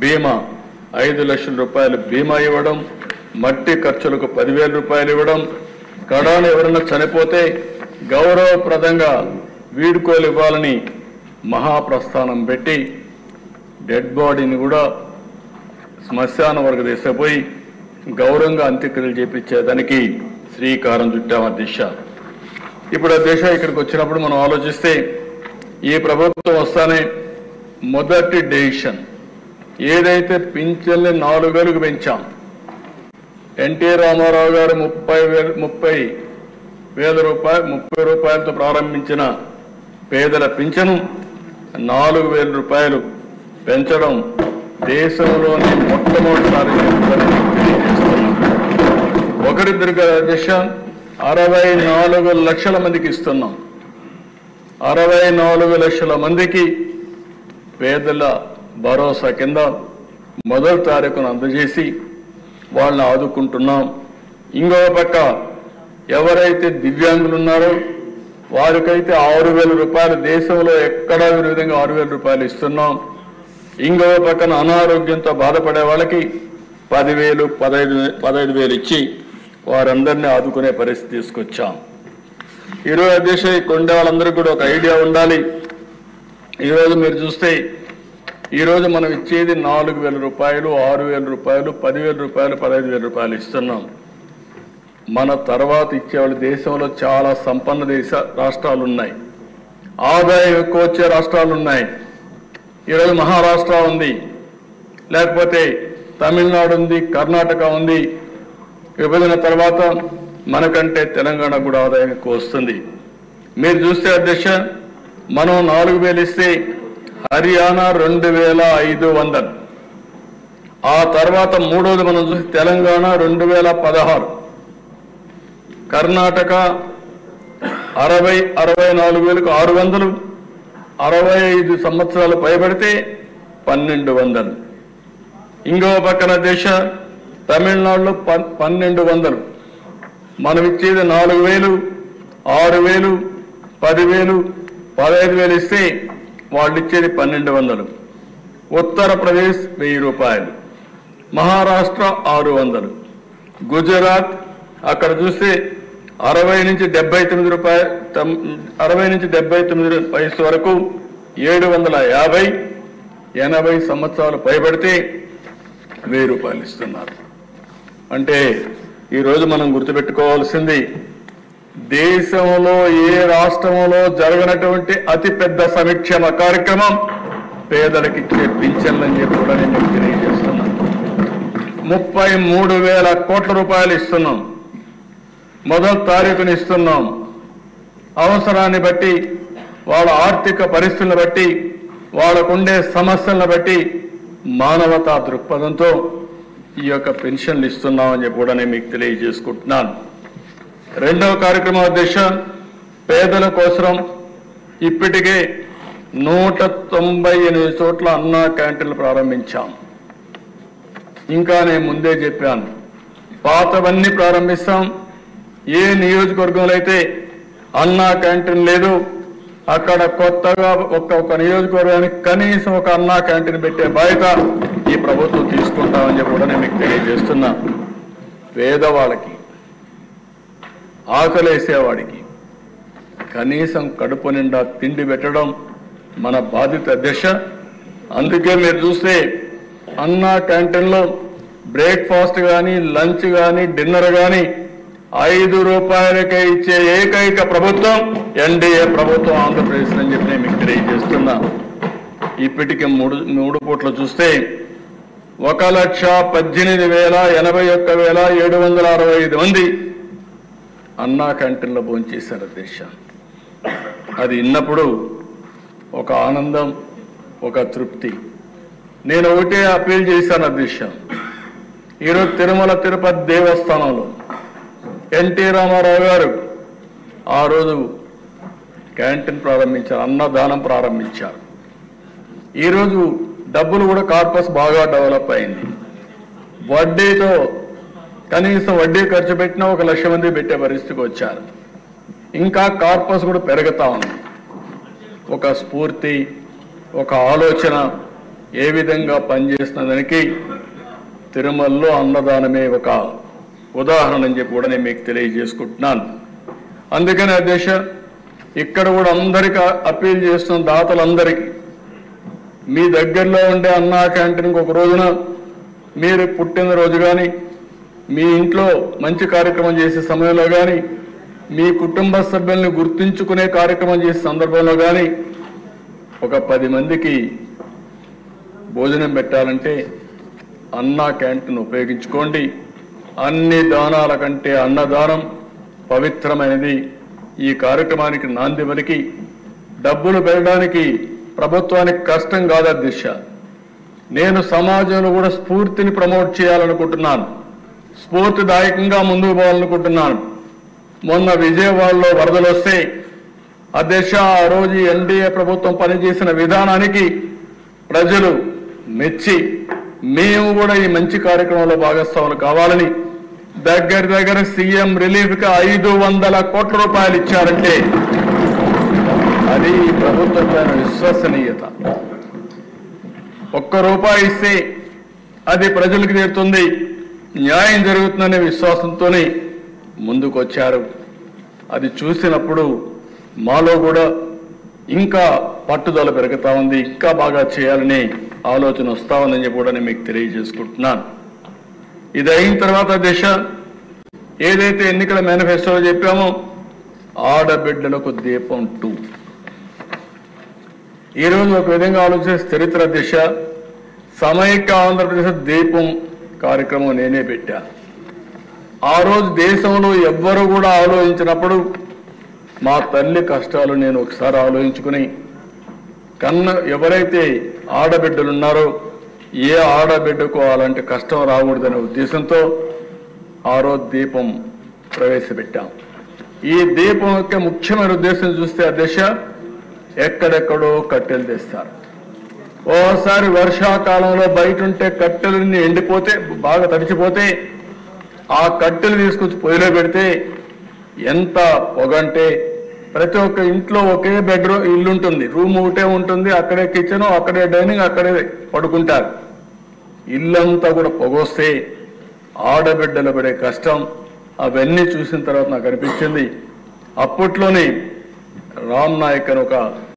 బీమా 5 లక్షల రూపాయలు బీమా ఇవ్వడం, మట్టి ఖర్చులకు 10,000 రూపాయలు ఇవ్వడం, కడాన ఎవరైనా చనిపోతే గౌరవప్రదంగా వీడ్కోలు ఇవ్వాలని మహాప్రస్థానం పెట్టి డెడ్ బాడీని కూడా శ్మశాన వరకు తీసుకుపోయి గౌరవంగా అంత్యక్రియలు చేపించేదానికి శ్రీకారం చుట్టాం అధ్యక్ష. ఇప్పుడు అధ్యక్ష ఇక్కడికి వచ్చినప్పుడు మనం ఆలోచిస్తే ఈ ప్రభుత్వం వస్తానే మొదటి డెసిషన్ ఏదైతే పింఛన్లు 4,000కు పెంచాం, ఎన్టీ రామారావు గారు 30,000 రూపాయలతో ప్రారంభించిన పేదల పింఛను 4,000 రూపాయలు పెంచడం దేశంలోనే మొట్టమొదటిసారి ఒకరిద్దరు అధ్యక్ష 64 లక్షల మందికి ఇస్తున్నాం. 64 లక్షల మందికి పేదల భరోసా కింద మొదటి తారీఖును అందజేసి వాళ్ళని ఆదుకుంటున్నాం. ఇంకో పక్క ఎవరైతే దివ్యాంగులు ఉన్నారో వారికైతే 6,000 రూపాయలు దేశంలో ఎక్కడా విధంగా 6,000 రూపాయలు ఇస్తున్నాం. ఇంకో పక్కన అనారోగ్యంతో బాధపడే వాళ్ళకి 10,000, 15,000 ఇచ్చి వారందరినీ ఆదుకునే పరిస్థితి తీసుకొచ్చాం. ఈరోజు అధ్యక్ష కొండే వాళ్ళందరికీ కూడా ఒక ఐడియా ఉండాలి. ఈరోజు మీరు చూస్తే ఈరోజు మనం ఇచ్చేది 4,000 రూపాయలు, 6,000 రూపాయలు, 10,000 రూపాయలు, 15,000 రూపాయలు ఇస్తున్నాం. మన తర్వాత ఇచ్చేవాళ్ళు దేశంలో చాలా సంపన్న రాష్ట్రాలు ఉన్నాయి, ఆదాయం ఎక్కువ వచ్చే రాష్ట్రాలు ఉన్నాయి. ఈరోజు మహారాష్ట్ర ఉంది, లేకపోతే తమిళనాడు ఉంది, కర్ణాటక ఉంది. విభజన తర్వాత మనకంటే తెలంగాణ కూడా ఆదాయం ఎక్కువ వస్తుంది. మీరు చూస్తే అధ్యక్ష మనం 4,000 ఇస్తే హర్యానా 2,500, ఆ తర్వాత మూడోది మనం చూస్తే తెలంగాణ 2,016, కర్ణాటక 64,600, 65 సంవత్సరాలు పైబడితే 1,200. ఇంకో పక్కన దేశ తమిళనాడులో 1,200. మనం ఇచ్చేది 4,000, 6,000, 10,000, 15,000 ఇస్తే వాళ్ళు ఇచ్చేది 1,200. ఉత్తరప్రదేశ్ 1,000 రూపాయలు, మహారాష్ట్ర 600, గుజరాత్ అక్కడ చూస్తే 60 నుంచి 79 రూపాయలు, 60 నుంచి 79 వయసు వరకు 750, 80 సంవత్సరాలు పైబడితే 1,000 రూపాయలు ఇస్తున్నారు. అంటే ఈరోజు మనం గుర్తుపెట్టుకోవాల్సింది దేశంలో ఏ రాష్ట్రంలో జరగనటువంటి అతిపెద్ద సంక్షేమ కార్యక్రమం పేదలకు ఇచ్చే పింఛన్లని చెప్పి కూడా నేను తెలియజేస్తున్నాను. 33,000 కోట్ల రూపాయలు ఇస్తున్నాం, మొదటి తారీఖుని ఇస్తున్నాం. అవసరాన్ని బట్టి, వాళ్ళ ఆర్థిక పరిస్థితులను బట్టి, వాళ్ళకుండే సమస్యలను బట్టి మానవతా దృక్పథంతో ఈ యొక్క పెన్షన్లు ఇస్తున్నామని చెప్పి కూడా నేను మీకు తెలియజేసుకుంటున్నాను. రెండవ కార్యక్రమం అధ్యక్ష పేదల కోసం ఇప్పటికే 198 చోట్ల అన్నా క్యాంటీన్లు ప్రారంభించాం. ఇంకా నేను ముందే చెప్పాను, పాతవన్నీ ప్రారంభిస్తాం. ఏ నియోజకవర్గంలో అయితే అన్నా క్యాంటీన్ లేదు అక్కడ కొత్తగా ఒక్కొక్క నియోజకవర్గానికి కనీసం ఒక అన్నా క్యాంటీన్ పెట్టే బాధ్యత ఈ ప్రభుత్వం తీసుకుంటామని చెప్పి కూడా నేను మీకు తెలియజేస్తున్నా. పేదవాళ్ళకి, ఆకలేసేవాడికి కనీసం కడుపు నిండా తిండి పెట్టడం మన బాధ్యత అధ్యక్ష. అందుకే మీరు చూస్తే అన్నా క్యాంటీన్లో బ్రేక్ఫాస్ట్ కానీ, లంచ్ కానీ, డిన్నర్ కానీ 5 రూపాయలకే ఇచ్చే ఏకైక ప్రభుత్వం ఎన్డీఏ ప్రభుత్వం ఆంధ్రప్రదేశ్ అని చెప్పి నేను మీకు తెలియజేస్తున్నా. ఇప్పటికి మూడు పూట్లు చూస్తే 1,18,81,765 మంది అన్నా క్యాంటీన్లో భోంచేశారు అధ్యక్ష. అది విన్నప్పుడు ఒక ఆనందం, ఒక తృప్తి. నేను ఒకటే అప్పీల్ చేశాను అధ్యక్ష. ఈరోజు తిరుమల తిరుపతి దేవస్థానంలో ఎన్టీ రామారావు గారు ఆ రోజు క్యాంటీన్ ప్రారంభించారు, అన్నదానం ప్రారంభించారు. ఈరోజు డబ్బులు కూడా కార్పస్ బాగా డెవలప్ అయింది. వడ్డీతో కనీసం వడ్డీ ఖర్చు పెట్టినా 1,00,000 మంది పెట్టే పరిస్థితికి వచ్చారు. ఇంకా కార్పస్ కూడా పెరుగుతా ఉంది. ఒక స్ఫూర్తి, ఒక ఆలోచన ఏ విధంగా పనిచేస్తున్నదానికి తిరుమలలో అన్నదానమే ఒక ఉదాహరణ అని చెప్పి కూడా నేను మీకు తెలియజేసుకుంటున్నాను. అందుకని అధ్యక్ష, ఇక్కడ కూడా అందరికీ అప్పీల్ చేస్తున్న దాతలందరికీ మీ దగ్గరలో ఉండే అన్నా క్యాంటీన్కి ఒక రోజున మీరు పుట్టినరోజు కానీ మీ ఇంట్లో మంచి కార్యక్రమం చేసే సమయంలో కానీ మీ కుటుంబ సభ్యుల్ని గుర్తుంచుకునే కార్యక్రమం చేసే సందర్భంలో కానీ ఒక 10 మందికి భోజనం పెట్టాలంటే అన్నా క్యాంటీన్ ఉపయోగించుకోండి. అన్ని దానాల కంటే అన్నదానం పవిత్రమైనది. ఈ కార్యక్రమానికి నాంది పలికి డబ్బులు పెట్టడానికి ప్రభుత్వానికి కష్టం కాదు అధ్యక్ష. నేను సమాజంలో కూడా స్ఫూర్తిని ప్రమోట్ చేయాలనుకుంటున్నాను, స్ఫూర్తిదాయకంగా ముందుకు పోవాలనుకుంటున్నాను. మొన్న విజయవాడలో వరదలు వస్తే అధ్యక్ష, ఆ రోజు ఎన్డీఏ ప్రభుత్వం పనిచేసిన విధానానికి ప్రజలు మెచ్చి మేము కూడా ఈ మంచి కార్యక్రమంలో భాగస్వాములు కావాలని దగ్గర సీఎం రిలీఫ్కి 500 కోట్ల రూపాయలు ఇచ్చారంటే అది ఈ ప్రభుత్వం పైన విశ్వసనీయత. ₹1 ఇస్తే అది ప్రజలకు చేరుతుంది, న్యాయం జరుగుతుందనే విశ్వాసంతోనే ముందుకు వచ్చారు. అది చూసినప్పుడు మాలో కూడా ఇంకా పట్టుదల పెరుగుతా ఉంది, ఇంకా బాగా చేయాలని ఆలోచన వస్తా ఉందని చెప్పి కూడా నేను మీకు తెలియజేసుకుంటున్నాను. ఇది అయిన తర్వాత దిశ ఏదైతే ఎన్నికల మేనిఫెస్టోలో చెప్పామో ఆడబిడ్డలకు దీపం 2 ఈరోజు ఒక విధంగా ఆలోచిస్తే చరిత్ర దిశ సమైక్య ఆంధ్రప్రదేశ్ దీపం కార్యక్రమం నేనే పెట్టా. ఆ రోజు దేశంలో ఎవ్వరూ కూడా ఆలోచించినప్పుడు మా తల్లి కష్టాలు నేను ఒకసారి ఆలోచించుకుని ఎవరైతే ఆడబిడ్డలు ఉన్నారో ఏ ఆడబిడ్డకు అలాంటి కష్టం రాకూడదనే ఉద్దేశంతో ఆ రోజు దీపం ప్రవేశపెట్టాం. ఈ దీపం యొక్క ముఖ్యమైన ఉద్దేశం చూస్తే అధ్యక్ష, ఎక్కడెక్కడో కట్టెలు తెస్తారు. ఓసారి వర్షాకాలంలో బయట ఉంటే కట్టెలన్నీ ఎండిపోతే బాగా తడిచిపోతే ఆ కట్టెలు తీసుకొచ్చి పొయ్యిలో పెడితే ఎంత పొగంటే ప్రతి ఒక్క ఇంట్లో ఒకే బెడ్రూమ్ ఇల్లు ఉంటుంది, రూమ్ ఒకటే ఉంటుంది, అక్కడే కిచెన్, అక్కడే డైనింగ్, అక్కడే పడుకుంటారు. ఇల్లంతా కూడా పొగొస్తే ఆడబిడ్డలు పడే కష్టం అవన్నీ చూసిన తర్వాత నాకు అనిపించింది. అప్పట్లోనే రామ్ నాయక్ అని ఒక